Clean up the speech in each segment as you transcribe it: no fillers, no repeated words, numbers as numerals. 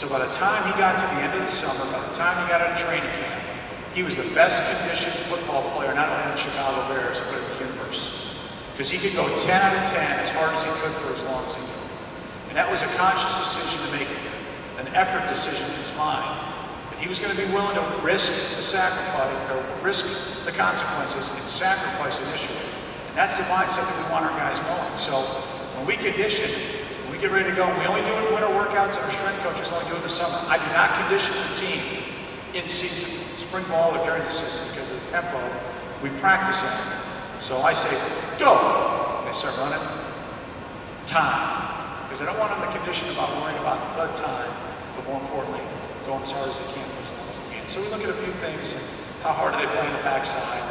So by the time he got to the end of the summer, by the time he got out of training camp, he was the best conditioned football player, not only in the Chicago Bears, but in the universe. Because he could go 10 out of 10 as hard as he could for as long as he could. And that was a conscious decision to make, an effort decision in his mind. That he was going to be willing to risk the sacrifice, or risk the consequences and sacrifice initially. And that's the mindset that we want our guys going. So when we condition, when we get ready to go, we only do it in winter workouts, and our strength coaches only do it in the summer. I do not condition the team in season, spring ball or during the season, because of the tempo. We practice it. So I say, go! They start running. Time. Because I don't want them to condition about worrying about the time, but more importantly, going as hard as they can for as long as they can. So we look at a few things, and how hard do they play on the backside?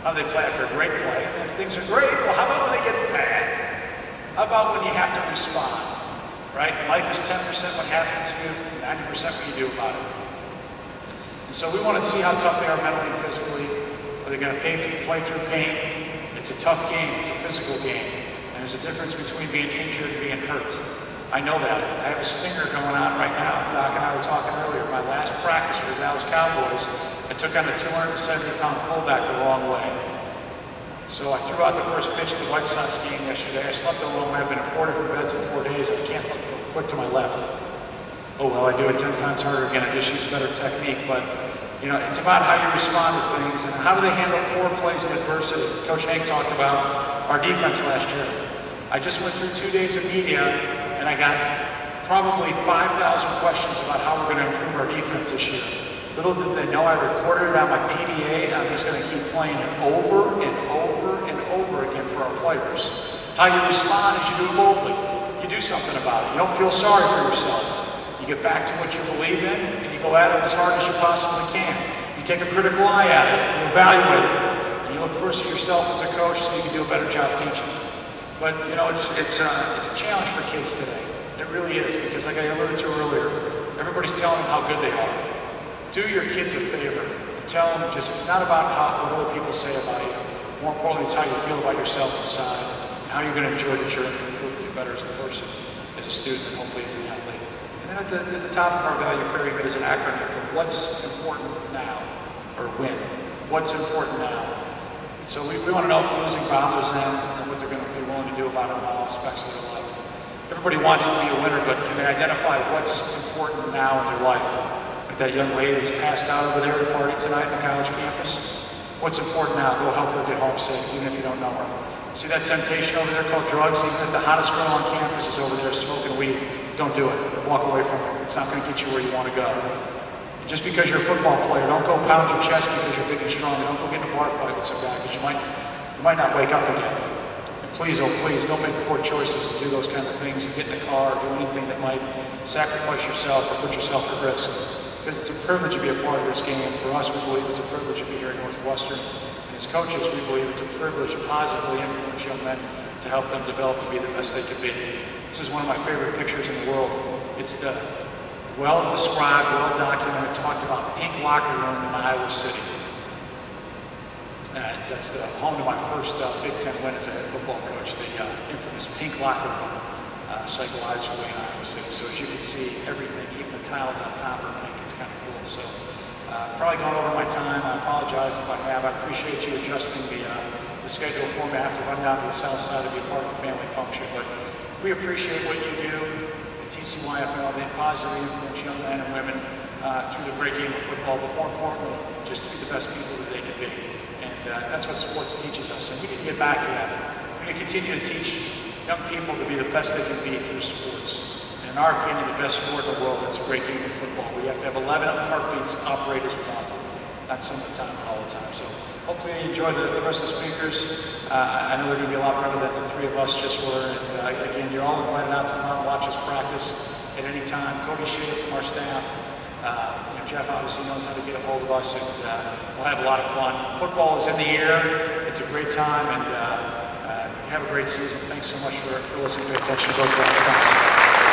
How do they play after a great play? And if things are great, well, how about when they get mad? How about when you have to respond? Right? Life is 10% what happens to you, 90% what you do about it. And so we want to see how tough they are mentally and physically. Are they going to play through pain? It's a tough game. It's a physical game. And there's a difference between being injured and being hurt. I know that. I have a stinger going on right now. Doc and I were talking earlier. My last practice with the Dallas Cowboys, I took on a 270-pound fullback the wrong way. So I threw out the first pitch of the White Sox game yesterday. I slept the wrong way. I've been in 4 different beds in 4 days. I can't look quick to my left. Oh, well, I do it 10 times harder again. I just use better technique. But, you know, it's about how you respond to things and how do they handle poor plays and adversity. Coach Hank talked about our defense last year. I just went through 2 days of media, and I got probably 5,000 questions about how we're going to improve our defense this year. Little did they know I recorded it on my PDA, and I'm just going to keep playing it over and over and over again for our players. How you respond is you do it boldly. You do something about it. You don't feel sorry for yourself. You get back to what you believe in, and you go at it as hard as you possibly can. You take a critical eye at it, you evaluate it, and you look first at yourself as a coach so you can do a better job teaching. But, you know, it's a challenge for kids today. It really is, because like I alluded to earlier, everybody's telling them how good they are. Do your kids a favor and tell them it's not about what other people say about you. More importantly, it's how you feel about yourself inside and how you're going to enjoy the journey and improve you better as a person, as a student, and hopefully as an athlete. And then at the top of our value pyramid is an acronym for what's important now, or when. What's important now. So we want to know if losing bothers them and what they're going to be willing to do about it in all aspects of their life. Everybody wants to be a winner, but can they identify what's important now in their life? Like that young lady that's passed out over there at a party tonight on the college campus. What's important now? Go help her get home safe, even if you don't know her. See that temptation over there called drugs? Even if the hottest girl on campus is over there smoking weed, don't do it. Walk away from it. It's not going to get you where you want to go. And just because you're a football player, don't go pound your chest because you're big and strong. Don't go get in a bar fight with some guy because you might not wake up again. And please, oh please, don't make poor choices and do those kind of things. You get in the car or do anything that might sacrifice yourself or put yourself at risk. Because it's a privilege to be a part of this game. And for us, we believe it's a privilege to be here at Northwestern. And as coaches, we believe it's a privilege to positively influence young men to help them develop to be the best they can be. This is one of my favorite pictures in the world. It's the well-described, well-documented, talked about pink locker room in Iowa City. That's the home to my first Big Ten win as a head football coach, the infamous pink locker room psychologically in Iowa City. So as you can see, everything, even the tiles on top are pink. It's kind of cool. So probably gone over my time. I apologize if I have. I appreciate you adjusting the schedule for me. I have to run down to the south side to be a part of the family function. But we appreciate what you do at TCYFL, being positively influence young men and women through the great game of football, but more importantly, just to be the best people that they can be. And that's what sports teaches us. And we need to get back to that. We need to continue to teach young people to be the best they can be through sports. And in our opinion, the best sport in the world, that's a great game of football. We have to have 11 heartbeats operate as one, not some of the time, all the time. So hopefully you enjoy the rest of the speakers. I know they're going to be a lot better than the three of us just were. And again, you're all invited out to come out and watch us practice at any time. Cody Shea from our staff. Jeff obviously knows how to get a hold of us, and we'll have a lot of fun. Football is in the air. It's a great time, and have a great season. Thanks so much for listening to Attention Go Cats. Thanks.